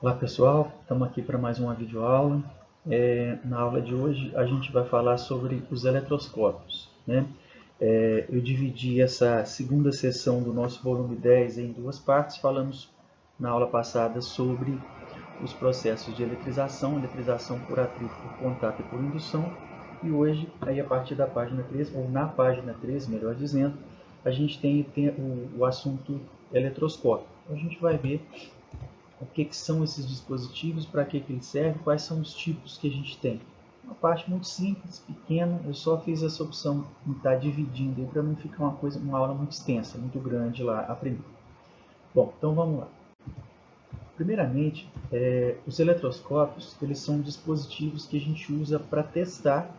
Olá pessoal, estamos aqui para mais uma videoaula. Na aula de hoje a gente vai falar sobre os eletroscópios, né? Eu dividi essa segunda sessão do nosso volume 10 em duas partes. Falamos na aula passada sobre os processos de eletrização por atrito, por contato e por indução. E hoje, aí a partir da página 3, ou na página 3, melhor dizendo, a gente tem o assunto eletroscópio. A gente vai ver o que são esses dispositivos, para que eles servem, quais são os tipos que a gente tem. Uma parte muito simples, pequena, eu só fiz essa opção de estar dividindo para não ficar uma aula muito extensa, muito grande lá a primeira. Bom, então vamos lá. Primeiramente, os eletroscópios, eles são dispositivos que a gente usa para testar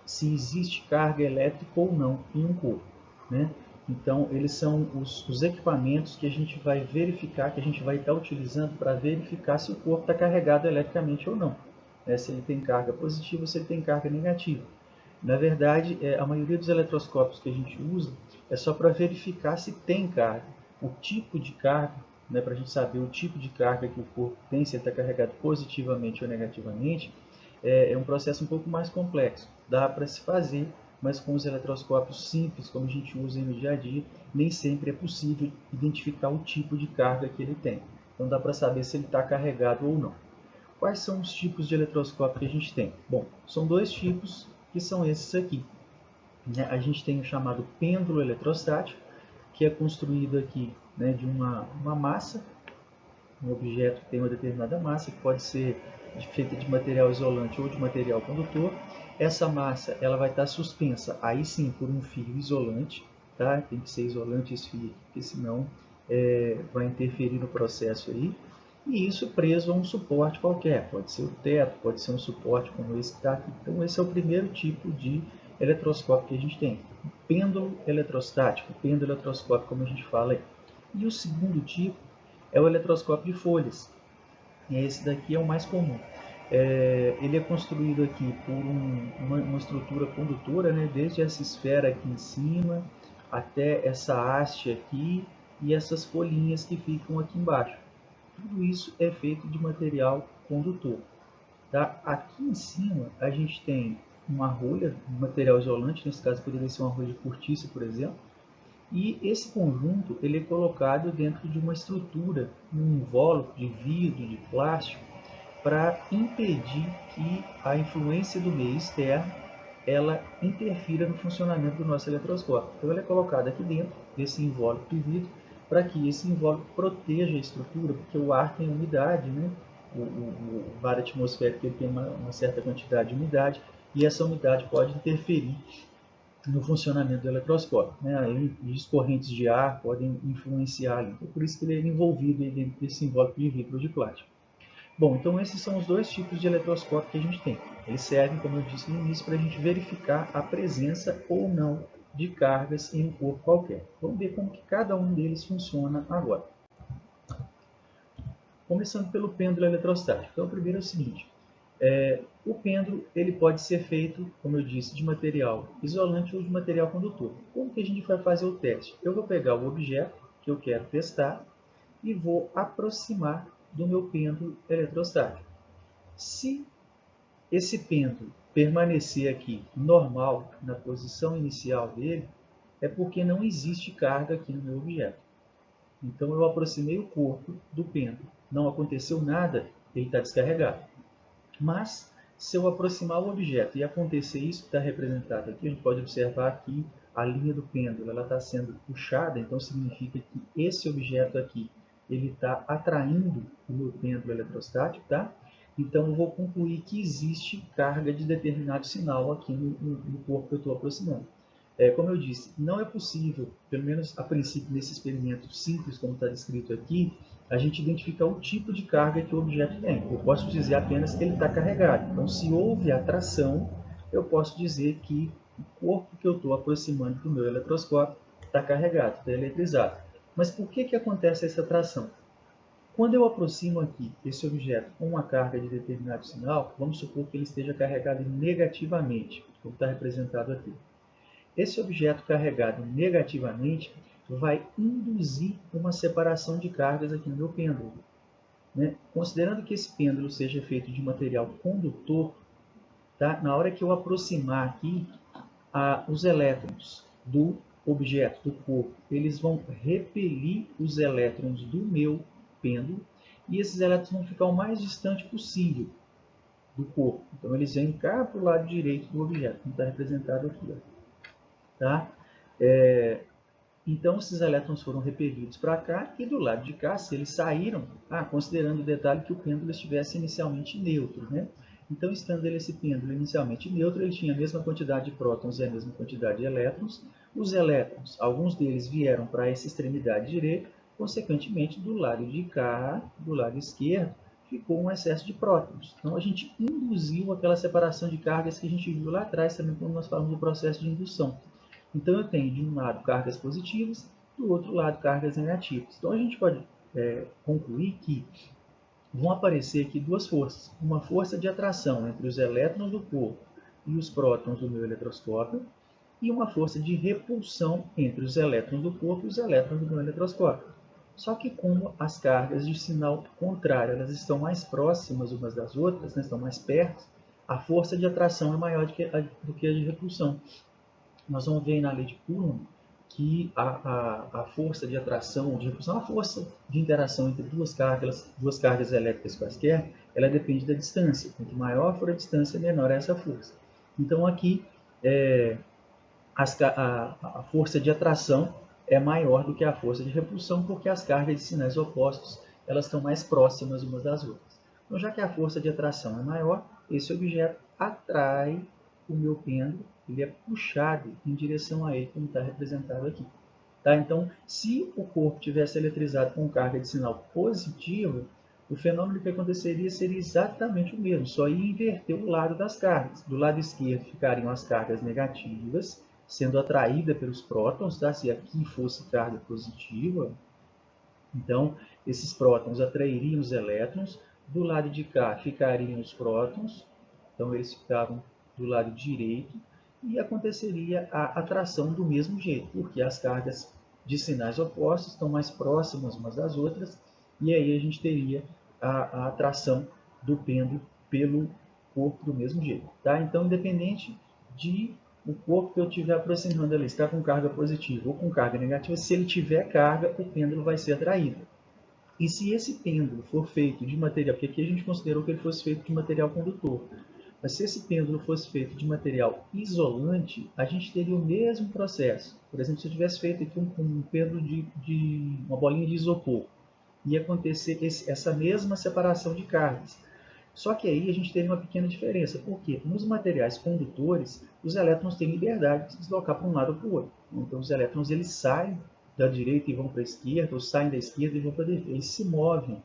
se existe carga elétrica ou não em um corpo, né? Então, eles são os equipamentos que a gente vai verificar, que a gente vai estar utilizando para verificar se o corpo está carregado eletricamente ou não, né? Se ele tem carga positiva ou se ele tem carga negativa. Na verdade, a maioria dos eletroscópios que a gente usa é só para verificar se tem carga. O tipo de carga, né, para a gente saber o tipo de carga que o corpo tem, se ele está carregado positivamente ou negativamente, é um processo um pouco mais complexo. Dá para se fazer, mas com os eletroscópios simples, como a gente usa no dia a dia, nem sempre é possível identificar o tipo de carga que ele tem. Então dá para saber se ele está carregado ou não. Quais são os tipos de eletroscópio que a gente tem? Bom, são dois tipos que são esses aqui. A gente tem o chamado pêndulo eletrostático, que é construído aqui, né, de uma massa, um objeto que tem uma determinada massa, que pode ser feita de material isolante ou de material condutor. Essa massa ela vai estar suspensa, aí sim, por um fio isolante, tá? Tem que ser isolante esse fio, porque senão vai interferir no processo aí. E isso preso a um suporte qualquer, pode ser o teto, pode ser um suporte como esse que está aqui. Então esse é o primeiro tipo de eletroscópio que a gente tem, o pêndulo eletrostático, o pêndulo eletroscópio como a gente fala aí. E o segundo tipo é o eletroscópio de folhas. E esse daqui é o mais comum. Ele é construído aqui por uma estrutura condutora, né, desde essa esfera aqui em cima até essa haste aqui e essas folhinhas que ficam aqui embaixo. Tudo isso é feito de material condutor. Tá? Aqui em cima a gente tem uma rolha, um material isolante, nesse caso poderia ser uma rolha de cortiça, por exemplo, e esse conjunto ele é colocado dentro de uma estrutura, um invólucro de vidro, de plástico, para impedir que a influência do meio externo ela interfira no funcionamento do nosso eletroscópio. Então ele é colocado aqui dentro desse invólucro de vidro para que esse invólucro proteja a estrutura, porque o ar tem umidade, né? O ar atmosférico ele tem uma certa quantidade de umidade e essa umidade pode interferir no funcionamento do eletroscópio, né? Aí, as correntes de ar podem influenciar ali. Então, por isso que ele é envolvido dentro desse invólucro de vidro de plástico. Bom, então esses são os dois tipos de eletroscópio que a gente tem. Eles servem, como eu disse no início, para a gente verificar a presença ou não de cargas em um corpo qualquer. Vamos ver como que cada um deles funciona agora. Começando pelo pêndulo eletrostático. Então, o primeiro é o seguinte: o pêndulo ele pode ser feito, como eu disse, de material isolante ou de material condutor. Como que a gente vai fazer o teste? Eu vou pegar o objeto que eu quero testar e vou aproximar do meu pêndulo eletrostático. Se esse pêndulo permanecer aqui normal, na posição inicial dele, é porque não existe carga aqui no meu objeto. Então eu aproximei o corpo do pêndulo, não aconteceu nada, ele está descarregado. Mas, se eu aproximar o objeto e acontecer isso que está representado aqui, a gente pode observar aqui a linha do pêndulo, ela está sendo puxada, então significa que esse objeto aqui, ele está atraindo o meu pêndulo eletrostático, tá? Então eu vou concluir que existe carga de determinado sinal aqui no corpo que eu estou aproximando. Como eu disse, não é possível, pelo menos a princípio nesse experimento simples, como está descrito aqui, a gente identificar o tipo de carga que o objeto tem. Eu posso dizer apenas que ele está carregado. Então, se houve atração, eu posso dizer que o corpo que eu estou aproximando do meu eletroscópio está carregado, está eletrizado. Mas por que acontece essa atração? Quando eu aproximo aqui esse objeto com uma carga de determinado sinal, vamos supor que ele esteja carregado negativamente, como está representado aqui. Esse objeto carregado negativamente vai induzir uma separação de cargas aqui no meu pêndulo. né? Considerando que esse pêndulo seja feito de material condutor, tá? Na hora que eu aproximar aqui, os elétrons do objeto, do corpo, eles vão repelir os elétrons do meu pêndulo e esses elétrons vão ficar o mais distante possível do corpo. Então, eles vêm cá para o lado direito do objeto, como está representado aqui. Ó. Tá? Então, esses elétrons foram repelidos para cá e do lado de cá, se eles saíram, considerando o detalhe que o pêndulo estivesse inicialmente neutro, né? Então, estando esse pêndulo inicialmente neutro, ele tinha a mesma quantidade de prótons e a mesma quantidade de elétrons. Os elétrons, alguns deles vieram para essa extremidade direita, consequentemente, do lado de cá, do lado esquerdo, ficou um excesso de prótons. Então, a gente induziu aquela separação de cargas que a gente viu lá atrás, também quando nós falamos do processo de indução. Então, eu tenho de um lado cargas positivas, do outro lado cargas negativas. Então, a gente pode concluir que vão aparecer aqui duas forças. Uma força de atração entre os elétrons do corpo e os prótons do meu eletroscópio, e uma força de repulsão entre os elétrons do corpo e os elétrons do meu eletroscópio. Só que como as cargas de sinal contrário elas estão mais próximas umas das outras, né, estão mais perto, a força de atração é maior do que a de repulsão. Nós vamos ver na lei de Coulomb que a força de atração ou de repulsão, a força de interação entre duas cargas elétricas quaisquer, ela depende da distância. Quanto maior for a distância, menor é essa força. Então, aqui, a força de atração é maior do que a força de repulsão, porque as cargas de sinais opostos elas estão mais próximas umas das outras. Então, já que a força de atração é maior, esse objeto atrai o meu pêndulo, ele é puxado em direção a ele, como está representado aqui. Tá? Então, se o corpo tivesse eletrizado com carga de sinal positiva, o fenômeno que aconteceria seria exatamente o mesmo, só ia inverter o lado das cargas. Do lado esquerdo ficariam as cargas negativas, sendo atraída pelos prótons, tá? Se aqui fosse carga positiva, então esses prótons atrairiam os elétrons, do lado de cá ficariam os prótons, então eles ficavam do lado direito, e aconteceria a atração do mesmo jeito, porque as cargas de sinais opostos estão mais próximas umas das outras, e aí a gente teria a atração do pêndulo pelo corpo do mesmo jeito. Tá? Então, independente de o corpo que eu estiver aproximando ali está com carga positiva ou com carga negativa, se ele tiver carga, o pêndulo vai ser atraído. E se esse pêndulo for feito de material, porque aqui a gente considerou que ele fosse feito de material condutor, mas se esse pêndulo fosse feito de material isolante, a gente teria o mesmo processo. Por exemplo, se eu tivesse feito aqui um pêndulo de uma bolinha de isopor, ia acontecer essa mesma separação de cargas. Só que aí a gente tem uma pequena diferença, porque nos materiais condutores, os elétrons têm liberdade de se deslocar para um lado ou para o outro. Então, os elétrons eles saem da direita e vão para a esquerda, ou saem da esquerda e vão para a direita. Eles se movem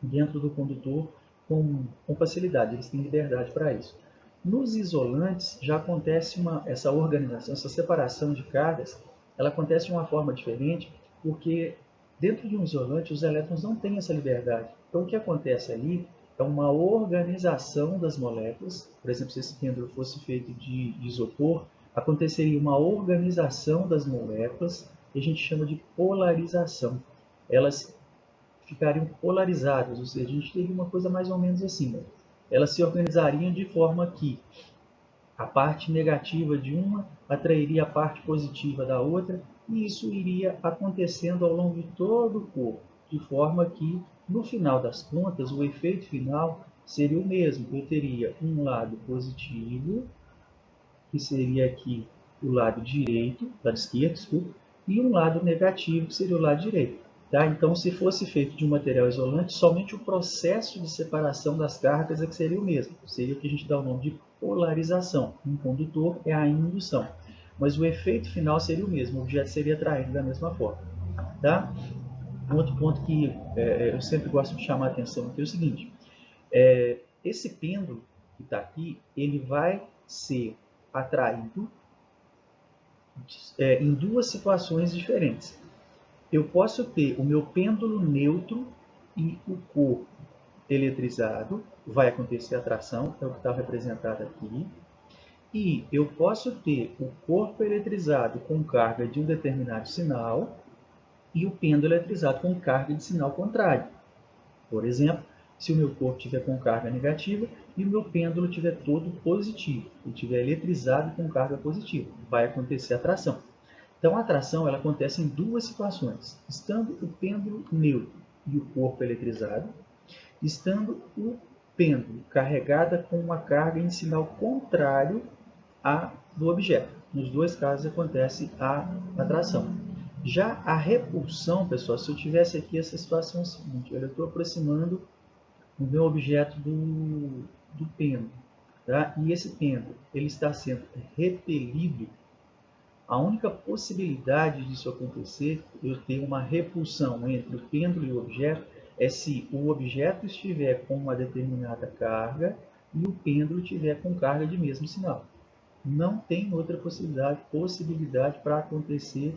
dentro do condutor com facilidade, eles têm liberdade para isso. Nos isolantes, já acontece essa organização, essa separação de cargas, ela acontece de uma forma diferente, porque dentro de um isolante, os elétrons não têm essa liberdade. Então, o que acontece ali é uma organização das moléculas. Por exemplo, se esse pêndulo fosse feito de isopor, aconteceria uma organização das moléculas, que a gente chama de polarização. Elas ficariam polarizadas, ou seja, a gente teria uma coisa mais ou menos assim. Né? Elas se organizariam de forma que a parte negativa de uma atrairia a parte positiva da outra, e isso iria acontecendo ao longo de todo o corpo, de forma que, no final das contas, o efeito final seria o mesmo. Eu teria um lado positivo, que seria aqui o lado direito, lado esquerdo, desculpa, e um lado negativo, que seria o lado direito. Tá? Então, se fosse feito de um material isolante, somente o processo de separação das cargas é que seria o mesmo. Seria o que a gente dá o nome de polarização. Um condutor é a indução. Mas o efeito final seria o mesmo, o objeto seria atraído da mesma forma. Tá? Um outro ponto que eu sempre gosto de chamar a atenção aqui é o seguinte. Esse pêndulo que está aqui, ele vai ser atraído em duas situações diferentes. Eu posso ter o meu pêndulo neutro e o corpo eletrizado, vai acontecer a atração, é o que está representado aqui. E eu posso ter o corpo eletrizado com carga de um determinado sinal e o pêndulo eletrizado com carga de sinal contrário. Por exemplo, se o meu corpo estiver com carga negativa e o meu pêndulo estiver todo positivo, e estiver eletrizado com carga positiva, vai acontecer a tração. Então, a tração ela acontece em duas situações: estando o pêndulo neutro e o corpo eletrizado, estando o pêndulo carregada com uma carga em sinal contrário à do objeto. Nos dois casos acontece a atração. Já a repulsão, pessoal, se eu tivesse aqui essa situação seguinte, eu estou aproximando o meu objeto do pêndulo, tá? E esse pêndulo ele está sendo repelido. A única possibilidade disso acontecer, eu ter uma repulsão entre o pêndulo e o objeto, é se o objeto estiver com uma determinada carga e o pêndulo estiver com carga de mesmo sinal. Não tem outra possibilidade para acontecer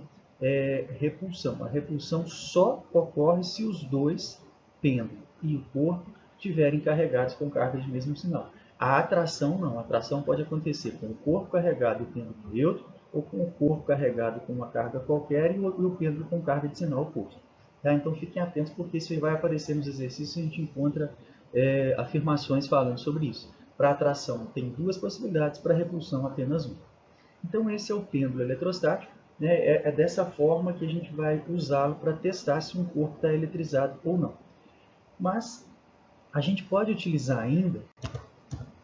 repulsão. A repulsão só ocorre se os dois, pêndulo e o corpo, estiverem carregados com carga de mesmo sinal. A atração não. A atração pode acontecer com o corpo carregado e o pêndulo neutro, ou com o corpo carregado com uma carga qualquer e o pêndulo com carga de sinal oposto. Tá? Então fiquem atentos, porque isso vai aparecer nos exercícios e a gente encontra afirmações falando sobre isso. Para atração tem duas possibilidades, para repulsão apenas uma. Então esse é o pêndulo eletrostático, né? É dessa forma que a gente vai usá-lo para testar se um corpo está eletrizado ou não. Mas a gente pode utilizar ainda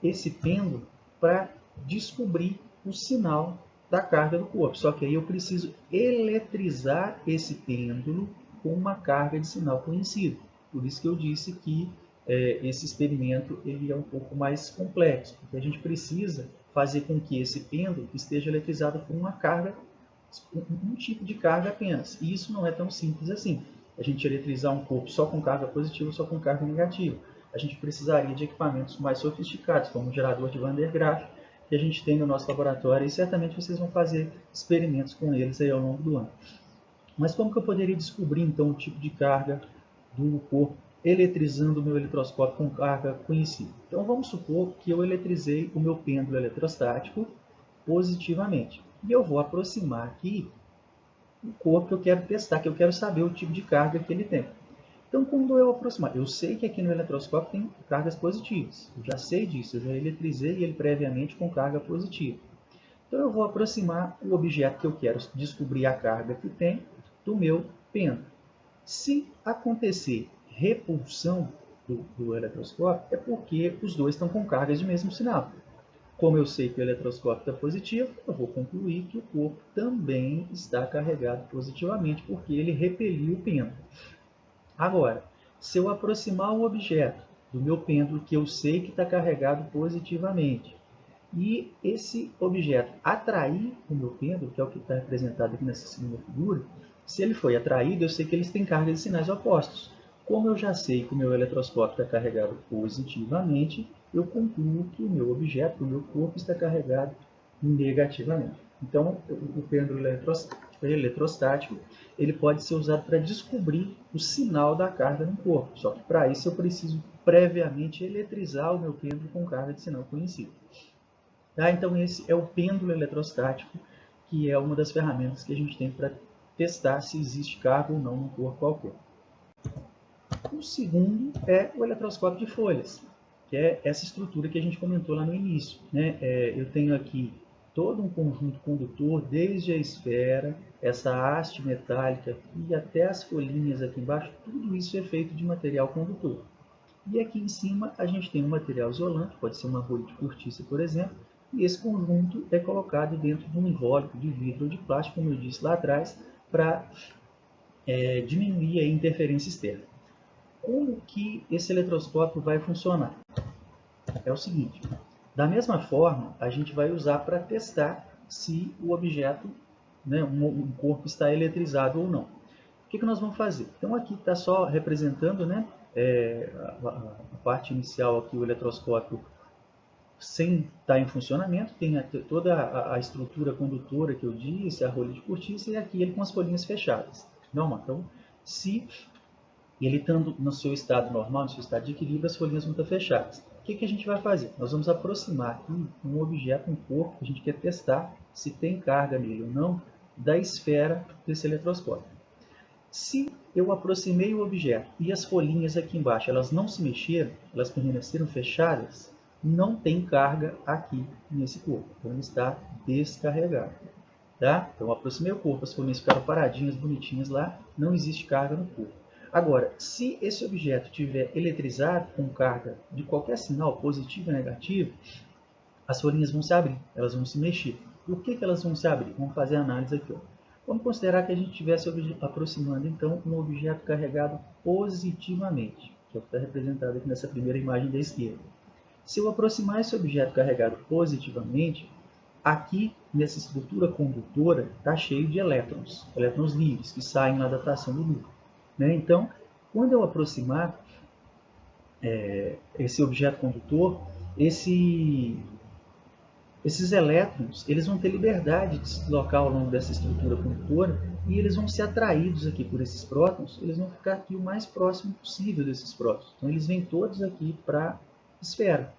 esse pêndulo para descobrir o sinal da carga do corpo. Só que aí eu preciso eletrizar esse pêndulo com uma carga de sinal conhecida. Por isso que eu disse que esse experimento ele é um pouco mais complexo, porque a gente precisa fazer com que esse pêndulo esteja eletrizado com uma carga, um tipo de carga apenas. E isso não é tão simples assim. A gente eletrizar um corpo só com carga positiva ou só com carga negativa. A gente precisaria de equipamentos mais sofisticados, como o gerador de Van der Graaf, que a gente tem no nosso laboratório, e certamente vocês vão fazer experimentos com eles aí ao longo do ano. Mas como que eu poderia descobrir, então, o tipo de carga do corpo eletrizando o meu eletroscópio com carga conhecida? Então, vamos supor que eu eletrizei o meu pêndulo eletrostático positivamente. E eu vou aproximar aqui o corpo que eu quero testar, que eu quero saber o tipo de carga que ele tem. Então, quando eu aproximar, eu sei que aqui no eletroscópio tem cargas positivas. Eu já sei disso, eu já eletrizei ele previamente com carga positiva. Então, eu vou aproximar o objeto que eu quero descobrir a carga que tem do meu pêndulo. Se acontecer repulsão do eletroscópio, é porque os dois estão com cargas de mesmo sinal. Como eu sei que o eletroscópio está positivo, eu vou concluir que o corpo também está carregado positivamente, porque ele repeliu o pêndulo. Agora, se eu aproximar o objeto do meu pêndulo, que eu sei que está carregado positivamente, e esse objeto atrair o meu pêndulo, que é o que está representado aqui nessa segunda figura, se ele foi atraído, eu sei que eles têm carga de sinais opostos. Como eu já sei que o meu eletroscópio está carregado positivamente, eu concluo que o meu objeto, o meu corpo, está carregado negativamente. Então, o pêndulo eletrostático ele pode ser usado para descobrir o sinal da carga no corpo. Só que para isso eu preciso previamente eletrizar o meu pêndulo com carga de sinal conhecida. Tá? Então, esse é o pêndulo eletrostático, que é uma das ferramentas que a gente tem para testar se existe carga ou não no corpo qualquer. O segundo é o eletroscópio de folhas, que é essa estrutura que a gente comentou lá no início. Né? Eu tenho aqui todo um conjunto condutor, desde a esfera, essa haste metálica e até as folhinhas aqui embaixo, tudo isso é feito de material condutor. E aqui em cima a gente tem um material isolante, pode ser uma rolha de cortiça, por exemplo, e esse conjunto é colocado dentro de um invólucro de vidro ou de plástico, como eu disse lá atrás, para diminuir a interferência externa. Como que esse eletroscópio vai funcionar? É o seguinte, da mesma forma, a gente vai usar para testar se o objeto, né, um corpo está eletrizado ou não. O que nós vamos fazer? Então aqui está só representando, né, a parte inicial aqui, o eletroscópio sem estar em funcionamento, tem toda a estrutura condutora que eu disse, a rolha de cortiça, e aqui ele com as folhinhas fechadas. Normal. Então, se ele estando no seu estado normal, no seu estado de equilíbrio, as folhinhas vão estar fechadas. O que a gente vai fazer? Nós vamos aproximar aqui um objeto, um corpo, que a gente quer testar se tem carga nele ou não, da esfera desse eletroscópio. Se eu aproximei o objeto e as folhinhas aqui embaixo elas não se mexeram, elas permaneceram fechadas, não tem carga aqui nesse corpo. Então ele está descarregado. Tá? Então eu aproximei o corpo, as folhinhas ficaram paradinhas, bonitinhas lá, não existe carga no corpo. Agora, se esse objeto estiver eletrizado com carga de qualquer sinal, positivo ou negativo, as folhinhas vão se abrir, elas vão se mexer. Por que elas vão se abrir? Vamos fazer a análise aqui. Ó. Vamos considerar que a gente estivesse aproximando, então, um objeto carregado positivamente, que é o que está representado aqui nessa primeira imagem da esquerda. Se eu aproximar esse objeto carregado positivamente, aqui nessa estrutura condutora está cheio de elétrons livres, que saem lá da tração do núcleo. Né? Então, quando eu aproximar esse objeto condutor, esses elétrons eles vão ter liberdade de se deslocar ao longo dessa estrutura condutora e eles vão ser atraídos aqui por esses prótons, eles vão ficar aqui o mais próximo possível desses prótons. Então, eles vêm todos aqui para a esfera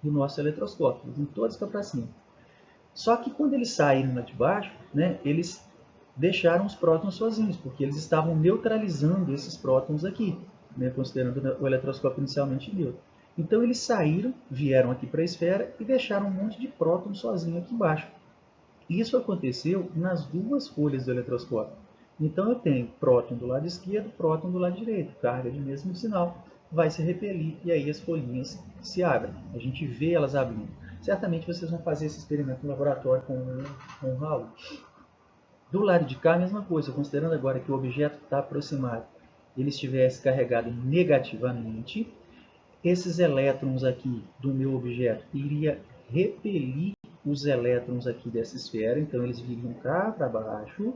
do nosso eletroscópio, eles vêm todos para cima. Só que quando eles saíram lá de baixo, né, eles deixaram os prótons sozinhos, porque eles estavam neutralizando esses prótons aqui, né, considerando o eletroscópio inicialmente neutro. Então eles saíram, vieram aqui para a esfera e deixaram um monte de prótons sozinho aqui embaixo. Isso aconteceu nas duas folhas do eletroscópio. Então eu tenho próton do lado esquerdo, próton do lado direito, carga de mesmo sinal, vai se repelir e aí as folhinhas se abrem. A gente vê elas abrindo. Certamente vocês vão fazer esse experimento no laboratório com o Raul. Do lado de cá, a mesma coisa, considerando agora que o objeto está aproximado, ele estivesse carregado negativamente, esses elétrons aqui do meu objeto iria repelir os elétrons aqui dessa esfera, então eles viriam cá para baixo,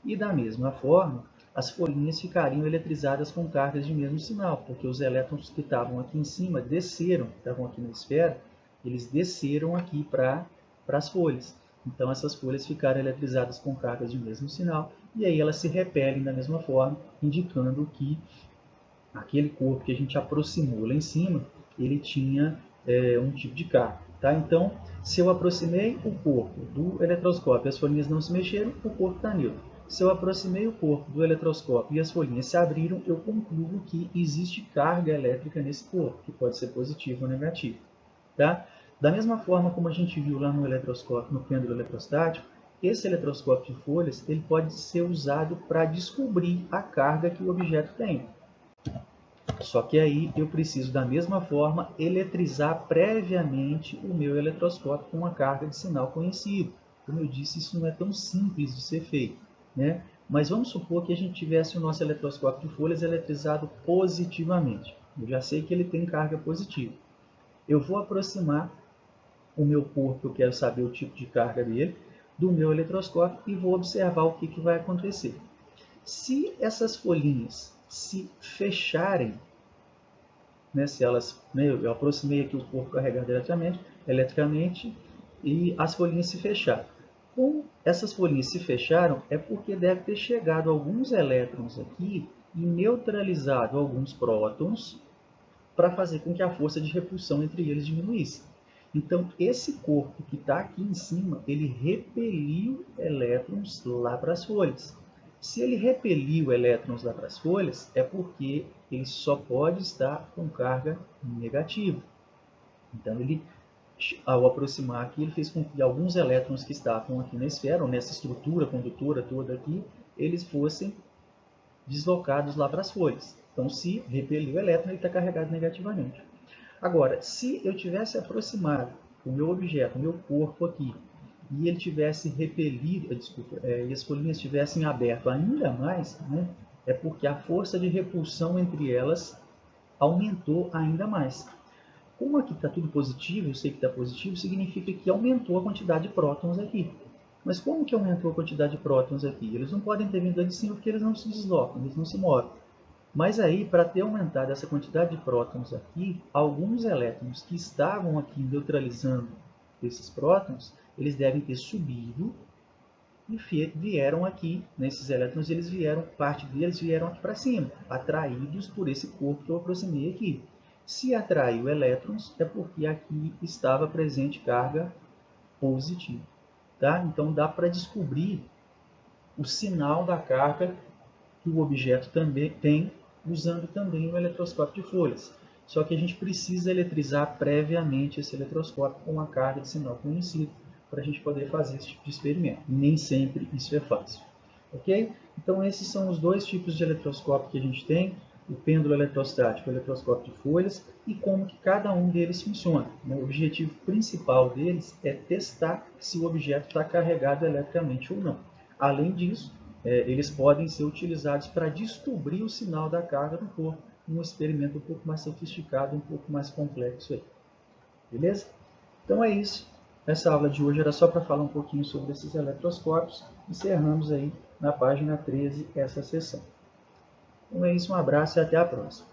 e da mesma forma, as folhinhas ficariam eletrizadas com cargas de mesmo sinal, porque os elétrons que estavam aqui em cima desceram, estavam aqui na esfera, eles desceram aqui para as folhas. Então essas folhas ficaram eletrizadas com cargas de mesmo sinal, e aí elas se repelem da mesma forma, indicando que aquele corpo que a gente aproximou lá em cima, ele tinha um tipo de carga. Tá? Então, se eu aproximei o corpo do eletroscópio e as folhinhas não se mexeram, o corpo está neutro. Se eu aproximei o corpo do eletroscópio e as folhinhas se abriram, eu concluo que existe carga elétrica nesse corpo, que pode ser positiva ou negativa. Tá? Da mesma forma como a gente viu lá no eletroscópio, no pêndulo eletrostático, esse eletroscópio de folhas ele pode ser usado para descobrir a carga que o objeto tem. Só que aí eu preciso, da mesma forma, eletrizar previamente o meu eletroscópio com uma carga de sinal conhecido. Como eu disse, isso não é tão simples de ser feito. Né? Mas vamos supor que a gente tivesse o nosso eletroscópio de folhas eletrizado positivamente. Eu já sei que ele tem carga positiva. Eu vou aproximar o meu corpo, eu quero saber o tipo de carga dele, do meu eletroscópio e vou observar o que vai acontecer. Se essas folhinhas se fecharem, né, se elas, né, eu aproximei aqui o corpo carregado eletricamente e as folhinhas se fecharam. Como essas folhinhas se fecharam, é porque deve ter chegado alguns elétrons aqui e neutralizado alguns prótons para fazer com que a força de repulsão entre eles diminuísse. Então, esse corpo que está aqui em cima, ele repeliu elétrons lá para as folhas. Se ele repeliu elétrons lá para as folhas, é porque ele só pode estar com carga negativa. Então, ele, ao aproximar aqui, ele fez com que alguns elétrons que estavam aqui na esfera, ou nessa estrutura condutora toda aqui, eles fossem deslocados lá para as folhas. Então, se repeliu o elétron, ele está carregado negativamente. Agora, se eu tivesse aproximado o meu objeto, o meu corpo aqui, e ele tivesse repelido, e as folhinhas tivessem aberto ainda mais, né, é porque a força de repulsão entre elas aumentou ainda mais. Como aqui está tudo positivo, eu sei que está positivo, significa que aumentou a quantidade de prótons aqui. Mas como que aumentou a quantidade de prótons aqui? Eles não podem ter vindo de cima porque eles não se deslocam, eles não se movem. Mas aí, para ter aumentado essa quantidade de prótons aqui, alguns elétrons que estavam aqui neutralizando esses prótons, eles devem ter subido e vieram aqui, nesses elétrons, parte deles vieram aqui para cima, atraídos por esse corpo que eu aproximei aqui. Se atraiu elétrons, é porque aqui estava presente carga positiva. Tá? Então, dá para descobrir o sinal da carga que o objeto também tem, usando também o eletroscópio de folhas. Só que a gente precisa eletrizar previamente esse eletroscópio com uma carga de sinal conhecida para a gente poder fazer esse tipo de experimento. Nem sempre isso é fácil. Ok? Então esses são os dois tipos de eletroscópio que a gente tem, o pêndulo eletrostático e o eletroscópio de folhas, e como que cada um deles funciona. O objetivo principal deles é testar se o objeto está carregado eletricamente ou não. Além disso, eles podem ser utilizados para descobrir o sinal da carga no corpo, um experimento um pouco mais sofisticado, um pouco mais complexo aí. Beleza? Então é isso. Essa aula de hoje era só para falar um pouquinho sobre esses eletroscópios. Encerramos aí na página 13 essa sessão. Então é isso, um abraço e até a próxima.